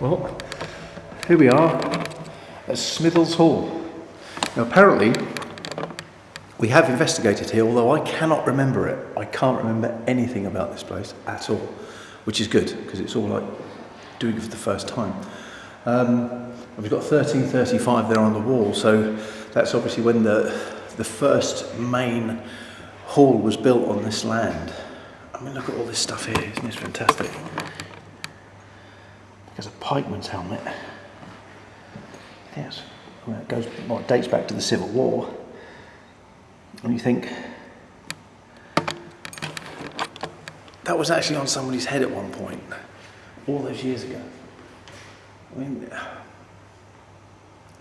Well, here we are at Smithills Hall. Now apparently we have investigated here, although I cannot remember it. I can't remember anything about this place at all, which is good because it's all like doing it for the first time. We've got 1335 there on the wall, so that's obviously when the first main hall was built on this land. I mean, look at all this stuff here, isn't this fantastic? There's a pikeman's helmet. Yes, well, it dates back to the Civil War. And you think that was actually on somebody's head at one point, all those years ago. I mean,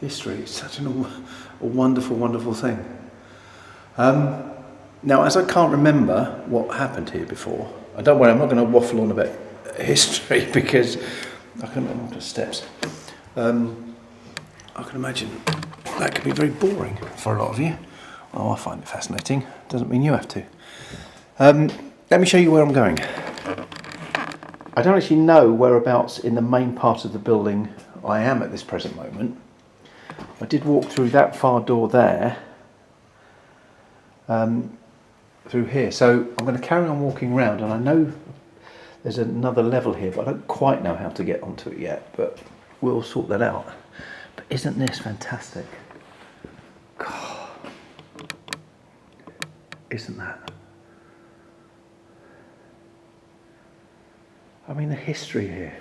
history is such a wonderful, wonderful thing. Now, as I can't remember what happened here before, don't worry, I'm not going to waffle on about history because I can remember the steps. I can imagine that could be very boring for a lot of you. Oh, I find it fascinating. Doesn't mean you have to. Let me show you where I'm going. I don't actually know whereabouts in the main part of the building I am at this present moment. I did walk through that far door there, through here. So I'm going to carry on walking around, and I know there's another level here, but I don't quite know how to get onto it yet, but we'll sort that out. But isn't this fantastic? God. Isn't that? I mean, the history here.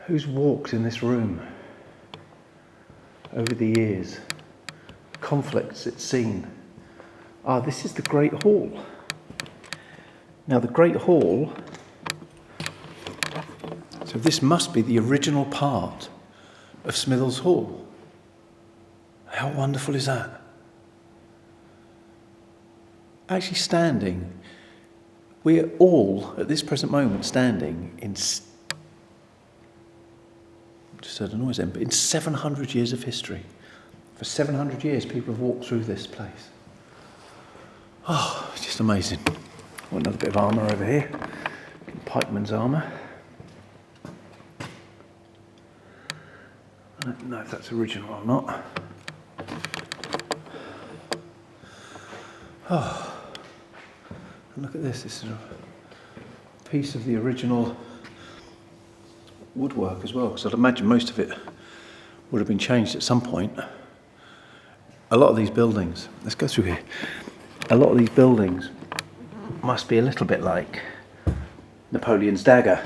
Who's walked in this room over the years? Conflicts it's seen. Ah, this is the Great Hall. Now, the Great Hall, so this must be the original part of Smithills Hall. How wonderful is that? Actually standing, we're all, at this present moment, standing in, just heard a noise then, but in 700 years of history. For 700 years, people have walked through this place. Oh, it's just amazing. Another bit of armour over here. Pikeman's armour. I don't know if that's original or not. Oh. And look at this. This is a piece of the original woodwork as well, because I'd imagine most of it would have been changed at some point. A lot of these buildings, let's go through here. A lot of these buildings must be a little bit like Napoleon's dagger.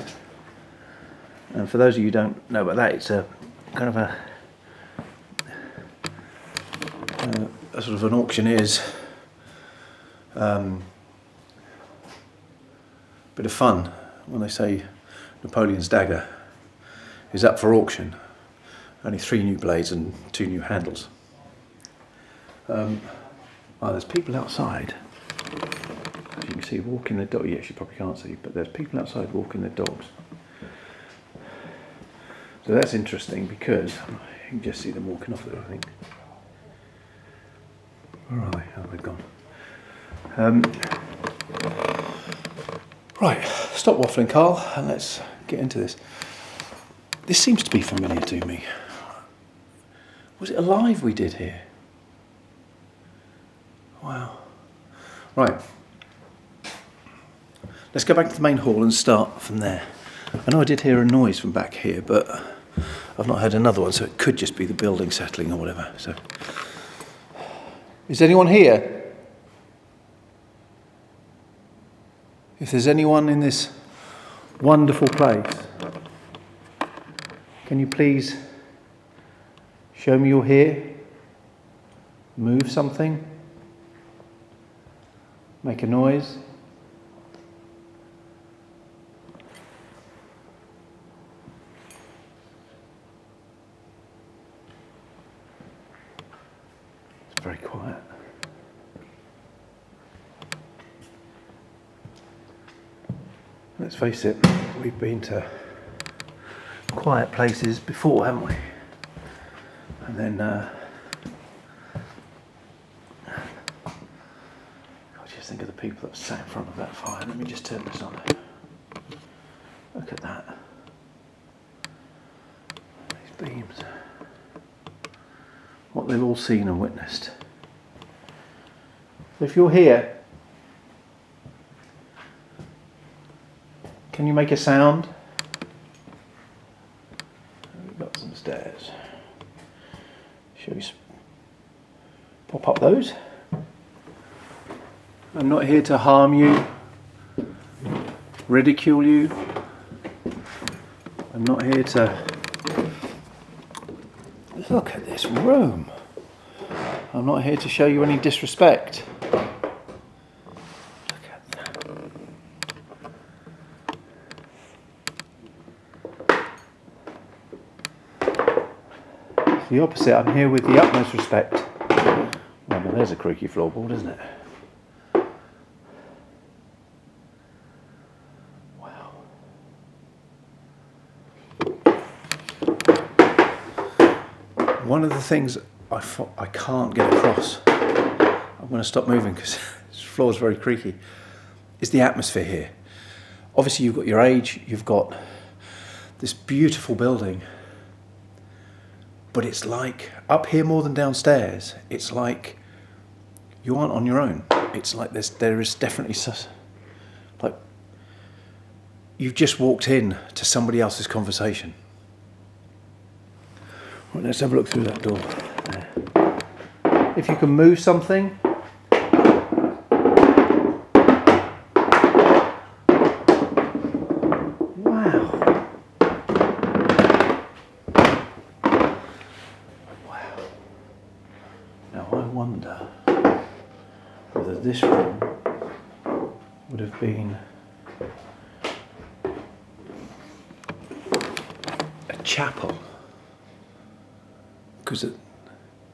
And for those of you who don't know about that, it's a kind of a sort of an auctioneer's bit of fun when they say Napoleon's dagger is up for auction. Only 3 new blades and 2 new handles. There's people outside. As you can see, walking their dog. Yes, you probably can't see, but there's people outside walking their dogs. So that's interesting because you can just see them walking off there, I think. Where are they? Oh, they've gone. Right, stop waffling, Karl, and let's get into this. This seems to be familiar to me. Was it a live we did here? Wow. Right. Let's go back to the main hall and start from there. I know I did hear a noise from back here, but I've not heard another one, so it could just be the building settling or whatever. So, is anyone here? If there's anyone in this wonderful place, can you please show me you're here? Move something? Make a noise? It's very quiet. Let's face it, we've been to quiet places before, haven't we? And then just think of the people that sat in front of that fire. Let me just turn this on. Look at that. what they've all seen and witnessed. If you're here, can you make a sound? We've got some stairs. Shall we pop up those? I'm not here to harm you, ridicule you. I'm not here to... Look at this room. I'm not here to show you any disrespect. Look at that. It's the opposite. I'm here with the utmost respect. Well, now there's a creaky floorboard, isn't it? One of the things I can't get across, I'm going to stop moving because this floor is very creaky, is the atmosphere here. Obviously you've got your age, you've got this beautiful building, but it's like, up here more than downstairs, it's like you aren't on your own. It's like there is definitely, like, you've just walked in to somebody else's conversation. Right, let's have a look through that door. There. If you can move something. Wow. Wow. Now I wonder whether this room would have been a chapel. Because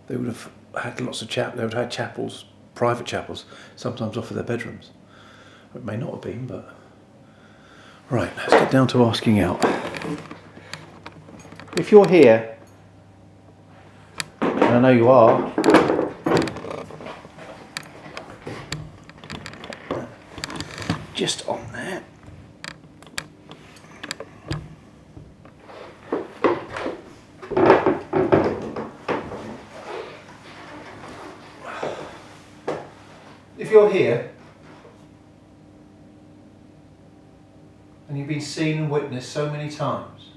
they would have had lots of they would have had chapels, private chapels, sometimes off of their bedrooms. It may not have been, but... Right, let's get down to asking out. If you're here, and I know you are, just on there. If you're here and you've been seen and witnessed so many times,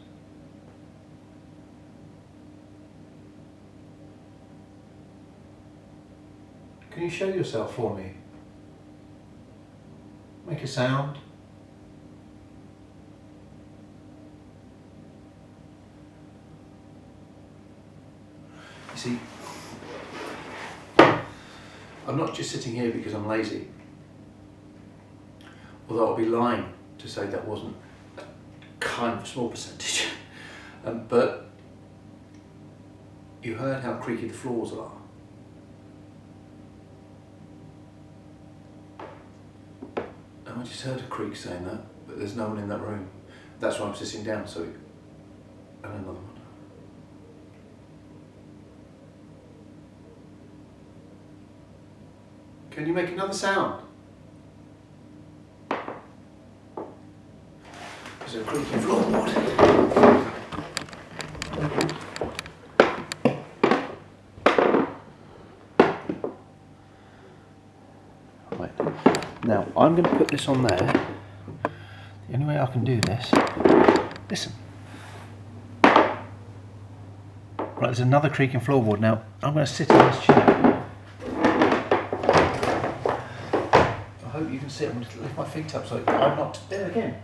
can you show yourself for me? Make a sound. You see, I'm not just sitting here because I'm lazy, although I'll be lying to say that wasn't a kind of small percentage. But you heard how creaky the floors are. And I just heard a creak saying that, but there's no one in that room. That's why I'm sitting down, so... And another one. Can you make another sound? There's a creaky floorboard. Right. Now, I'm going to put this on there. The only way I can do this... Listen. Right, there's another creaking floorboard. Now, I'm going to sit in this chair. I hope you can see it. I'm going to lift my feet up so I'm not there again.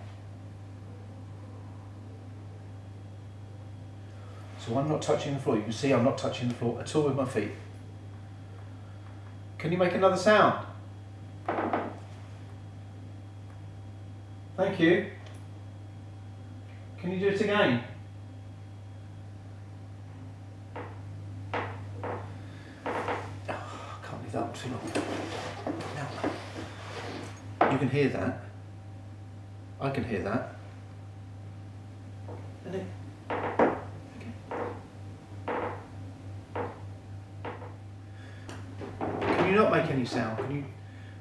So I'm not touching the floor. You can see I'm not touching the floor at all with my feet. Can you make another sound? Thank you. Can you do it again? Oh, I can't leave that up too long. Now, you can hear that. I can hear that. And it, okay. Can you not make any sound? Can you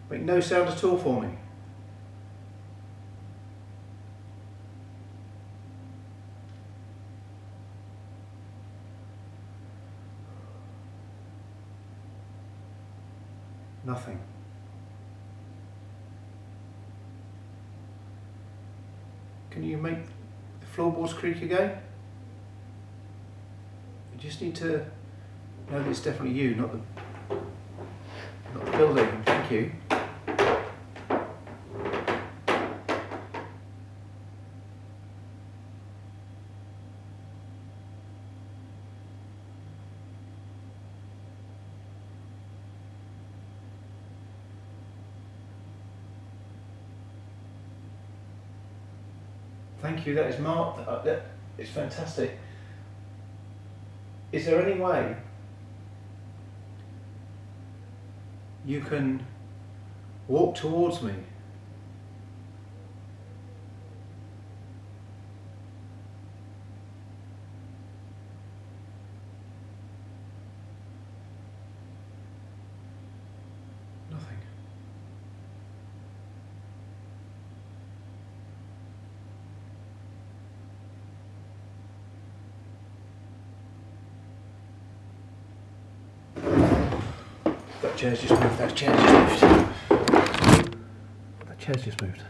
make no sound at all for me? Nothing. Can you make the floorboards creak again? You just need to know that it's definitely you, not the building. Thank you. Thank you, that is marked. It's fantastic. Is there any way you can walk towards me? Nothing. That chair's just moved, that chair's just moved. That chair's just moved.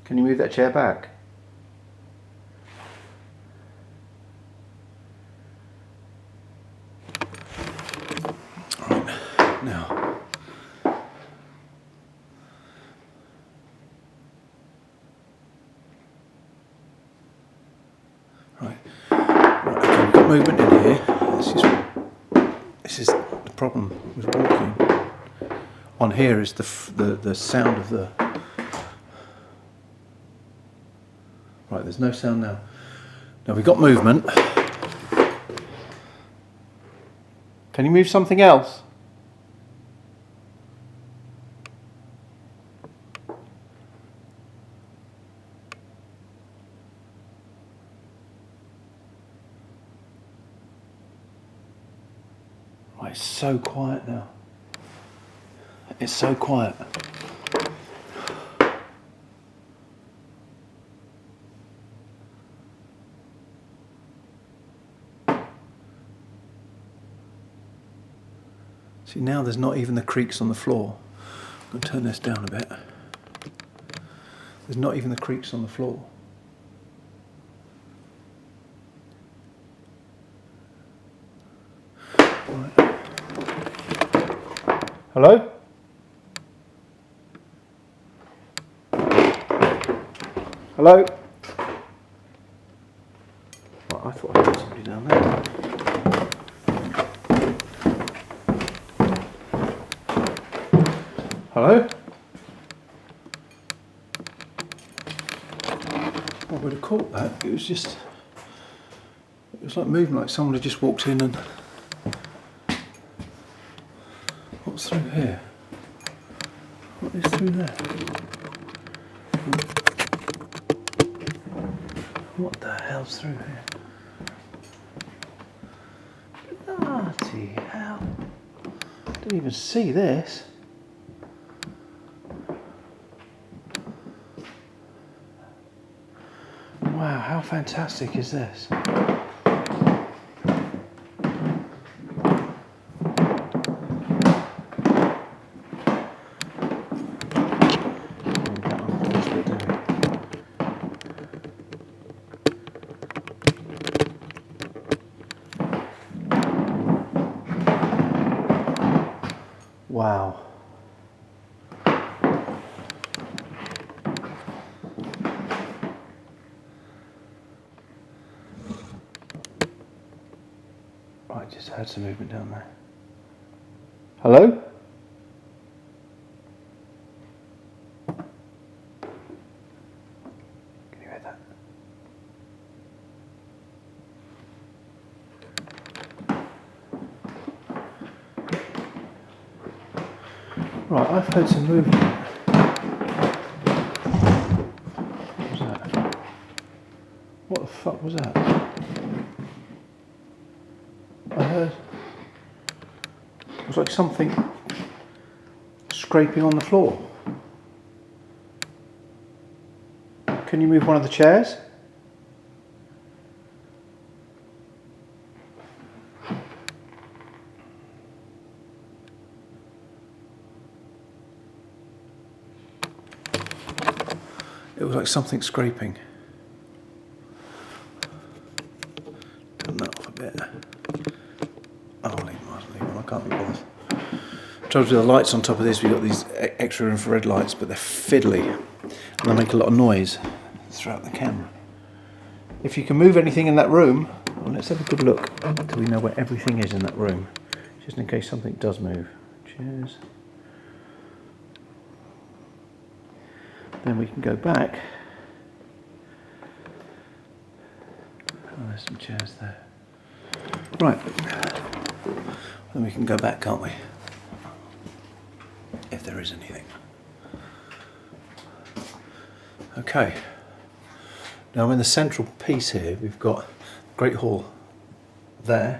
Can you move that chair back? Right, now. Right, okay, we've got movement in here. This is the problem with walking. On here is the sound of the... Right, there's no sound now. Now we've got movement. Can you move something else? Right, it's so quiet now. It's so quiet. See, now there's not even the creaks on the floor. I'm going to turn this down a bit. There's not even the creaks on the floor. Right. Hello? Hello? Right, I thought I heard somebody down there. Hello? I would have caught that. It was like moving, like someone had just walked in and... What's through here? What is through there? What the hell's through here? Bloody hell. Didn't even see this. Wow, how fantastic is this? Wow. Right, just heard some movement down there. Hello? Can you hear that? Right, I've heard some movement. What was that? What the fuck was that? I heard... It was like something scraping on the floor. Can you move one of the chairs? It was like something scraping. Turn that off a bit. I'll leave them, I can't be bothered. Trouble with the lights on top of this, we've got these extra infrared lights, but they're fiddly and they make a lot of noise throughout the camera. If you can move anything in that room, well, let's have a good look until we know where everything is in that room, just in case something does move. Chairs. Then we can go back. Oh, there's some chairs there. Right. Then we can go back, can't we? If there is anything. Okay. Now in the central piece here, we've got Great Hall there.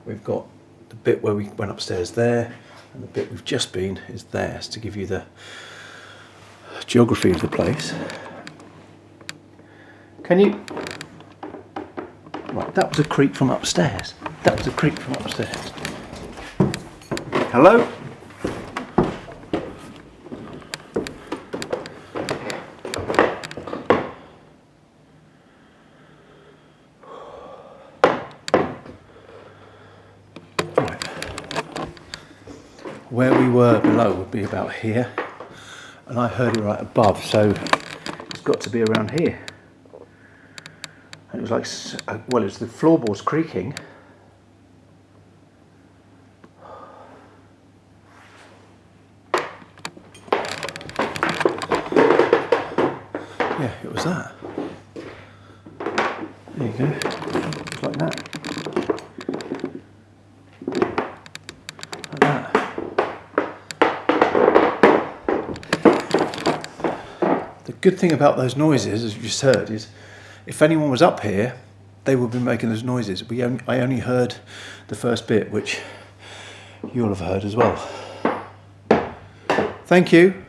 We've got the bit where we went upstairs there, and the bit we've just been is there, to give you the geography of the place. Can you... Right, that was a creak from upstairs. That was a creak from upstairs. Hello? Right. Where we were below would be about here. And I heard it right above, so it's got to be around here. And it was like, well, it's the floorboards creaking. Yeah, it was that. There you go. Just like that. Like that. The good thing about those noises, as you just heard, is if anyone was up here, they would be making those noises. I only heard the first bit, which you'll have heard as well. Thank you.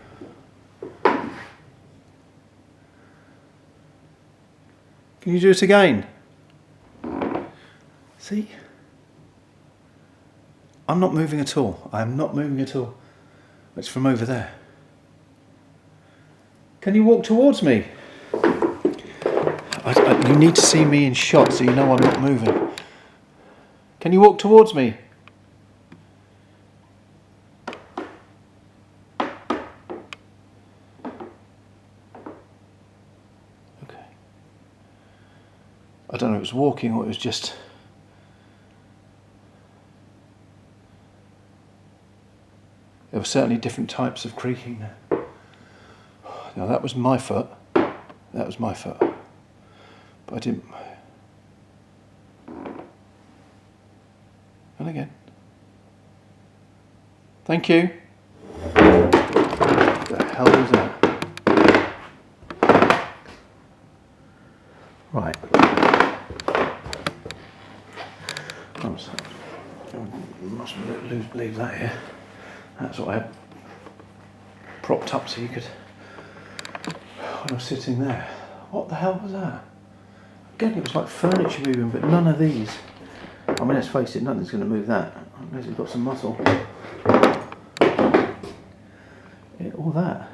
Can you do it again? See? I'm not moving at all. I am not moving at all. It's from over there. Can you walk towards me? You need to see me in shot so you know I'm not moving. Can you walk towards me? Okay. I don't know if it was walking or it was just... There were certainly different types of creaking there. Now that was my foot. That was my foot. But I didn't... And again. Thank you. What the hell was that? Right. Must leave that here. That's what I had propped up so you could... When I was sitting there. What the hell was that? Again, it was like furniture moving, but none of these. I mean, let's face it, nothing's going to move that. Unless it's got some muscle. Yeah, all that.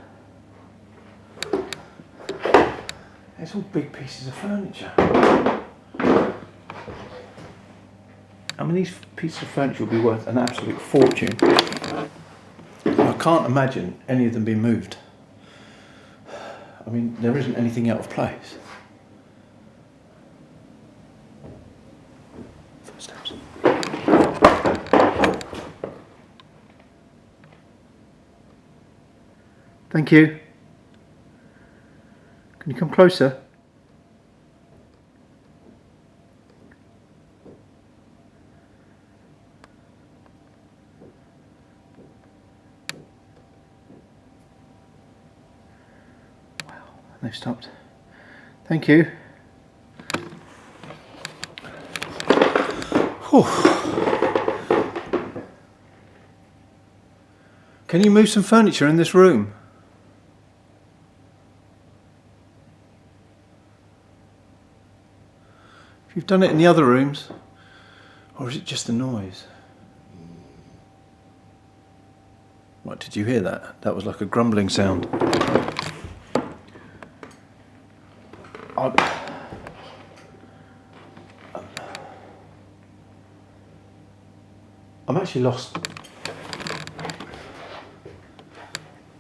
It's all big pieces of furniture. I mean, these pieces of furniture will be worth an absolute fortune. I can't imagine any of them being moved. I mean, there isn't anything out of place. Footsteps. Thank you. Can you come closer? they've stopped. Thank you. Whew. Can you move some furniture in this room? If you've done it in the other rooms, or is it just the noise? Right, did you hear that? That was like a grumbling sound. I'm actually lost.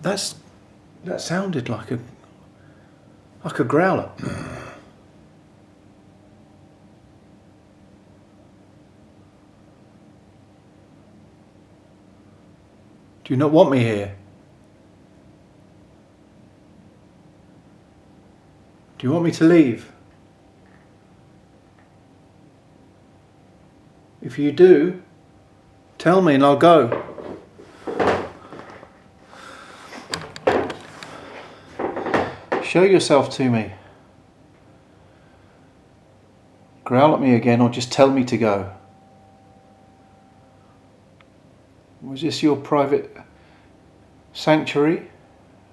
That sounded like a growler. Do you not want me here? Do you want me to leave? If you do, tell me and I'll go. Show yourself to me. Growl at me again or just tell me to go. Was this your private sanctuary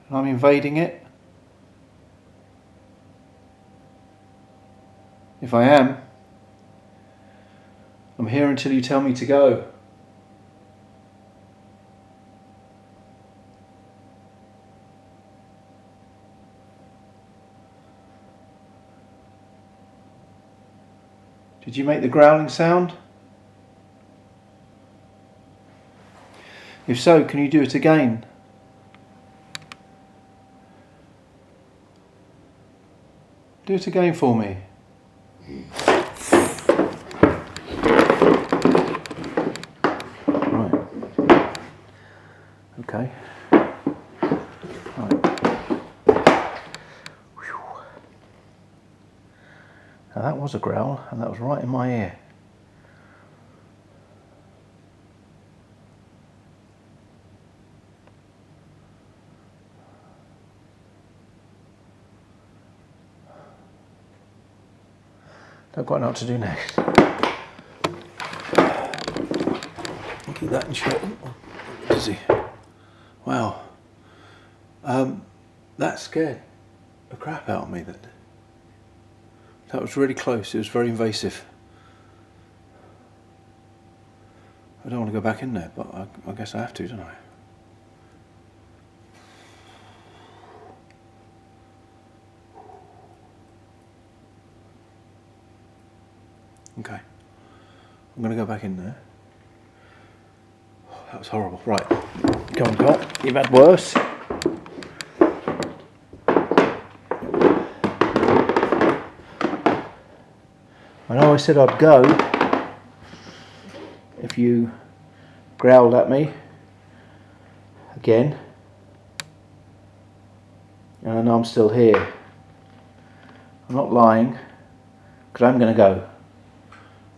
and I'm invading it? If I am, I'm here until you tell me to go. Did you make the growling sound? If so, can you do it again? Do it again for me. Right. Okay. Right. Whew. Now that was a growl, and that was right in my ear. Don't quite know what to do next. Look at that and shit. Dizzy. Wow. That scared the crap out of me. That was really close. It was very invasive. I don't want to go back in there, but I guess I have to, don't I? Okay, I'm going to go back in there. Oh, that was horrible. Right, go on, Karl. You've had worse. I know I said I'd go if you growled at me again, and I know I'm still here. I'm not lying, because I'm going to go.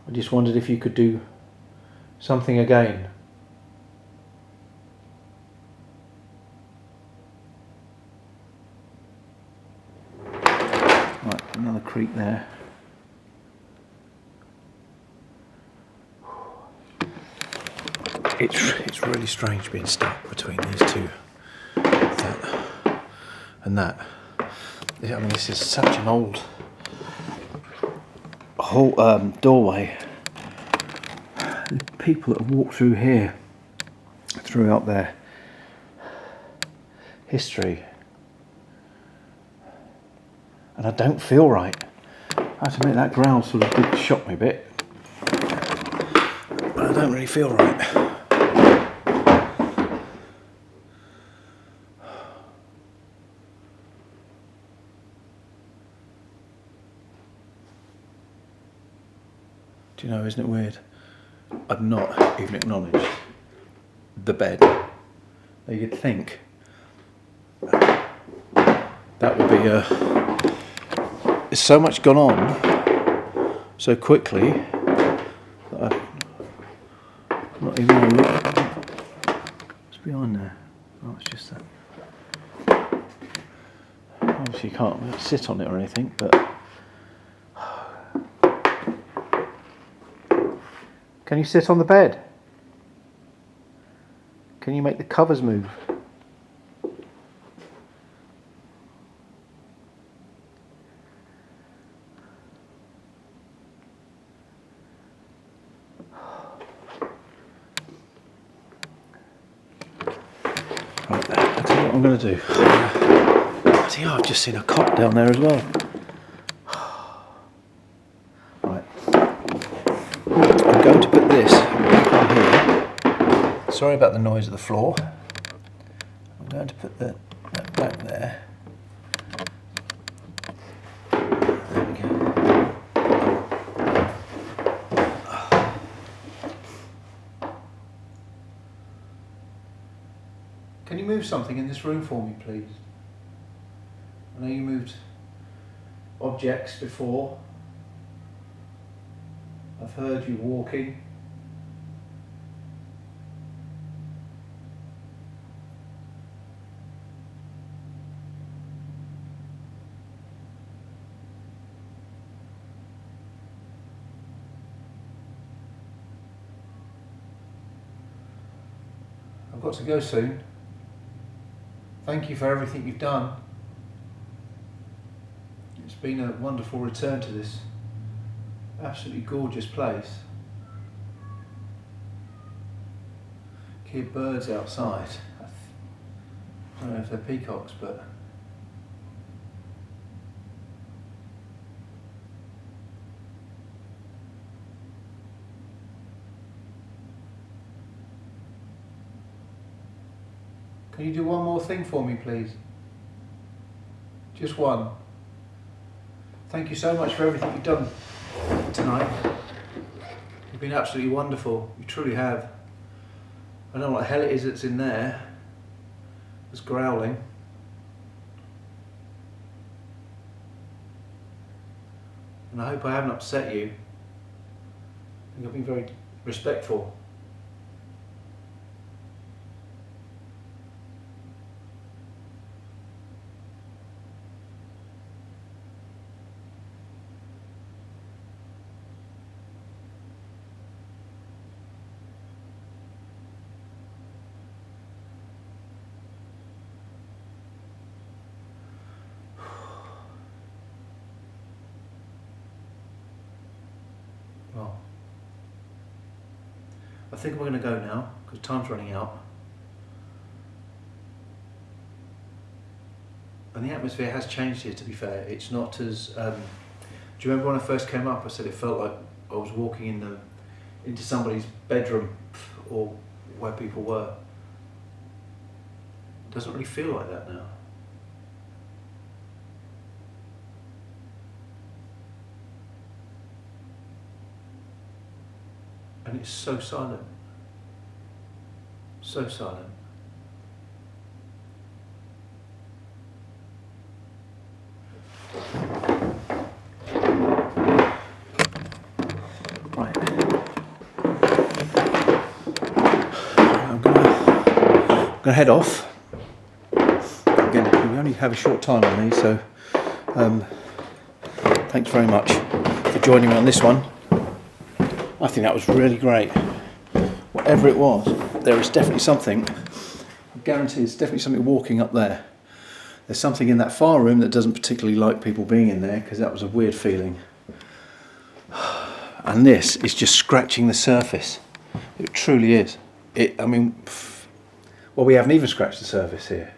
I just wondered if you could do something again. Right, another creak there. It's really strange being stuck between these two. That and that. I mean, this is such an old whole doorway. The people that have walked through here throughout their history, and I don't feel right. I have to admit that growl sort of did shock me a bit, but I don't really feel right. Do you know, isn't it weird? I've not even acknowledged the bed. Now you'd think that would be there's so much gone on so quickly that I'm not even going to look. What's behind there? Oh, it's just that. Obviously you can't sit on it or anything, but can you sit on the bed? Can you make the covers move? Right, I'll tell you what I'm going to do. Bloody hell, I've just seen a cot down there as well. Right, I'm going to put this back on here. Sorry about the noise of the floor. I'm going to put that back there. There we go. Can you move something in this room for me, please? I know you moved objects before. I've heard you walking. I've got to go soon. Thank you for everything you've done. It's been a wonderful return to this absolutely gorgeous place. Hear birds outside. I don't know if they're peacocks, but can you do one more thing for me, please? Just one. Thank you so much for everything you've done tonight. You've been absolutely wonderful. You truly have. I don't know what the hell it is that's in there. It's growling. And I hope I haven't upset you. I think I've been very respectful. Well, I think we're going to go now because time's running out. And the atmosphere has changed here, to be fair. It's not as... do you remember when I first came up, I said it felt like I was walking into somebody's bedroom or where people were. It doesn't really feel like that now. And it's so silent. So silent. Right. I'm gonna head off. Again, we only have a short time on these, so thanks very much for joining me on this one. I think that was really great. Whatever it was, there is definitely something. I guarantee there's definitely something walking up there. There's something in that far room that doesn't particularly like people being in there because that was a weird feeling. And this is just scratching the surface. It truly is. Well, we haven't even scratched the surface here.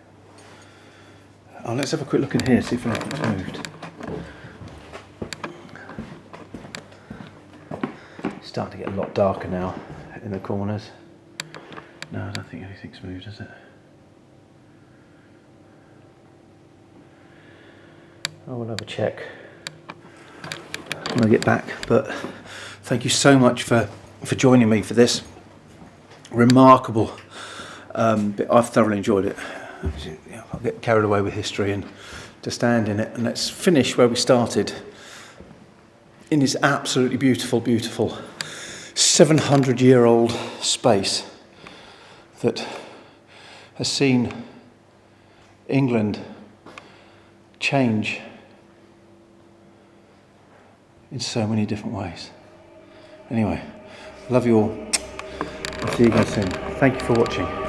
Oh, let's have a quick look in here, see if anything's moved. Starting to get a lot darker now in the corners. No, I don't think anything's moved, has it? I will have a check when I get back, but thank you so much for joining me for this remarkable bit. I've thoroughly enjoyed it. I'll get carried away with history and to stand in it, and let's finish where we started in this absolutely beautiful, beautiful 700-year-old space that has seen England change in so many different ways. Anyway, love you all. I'll see you guys soon. Thank you for watching.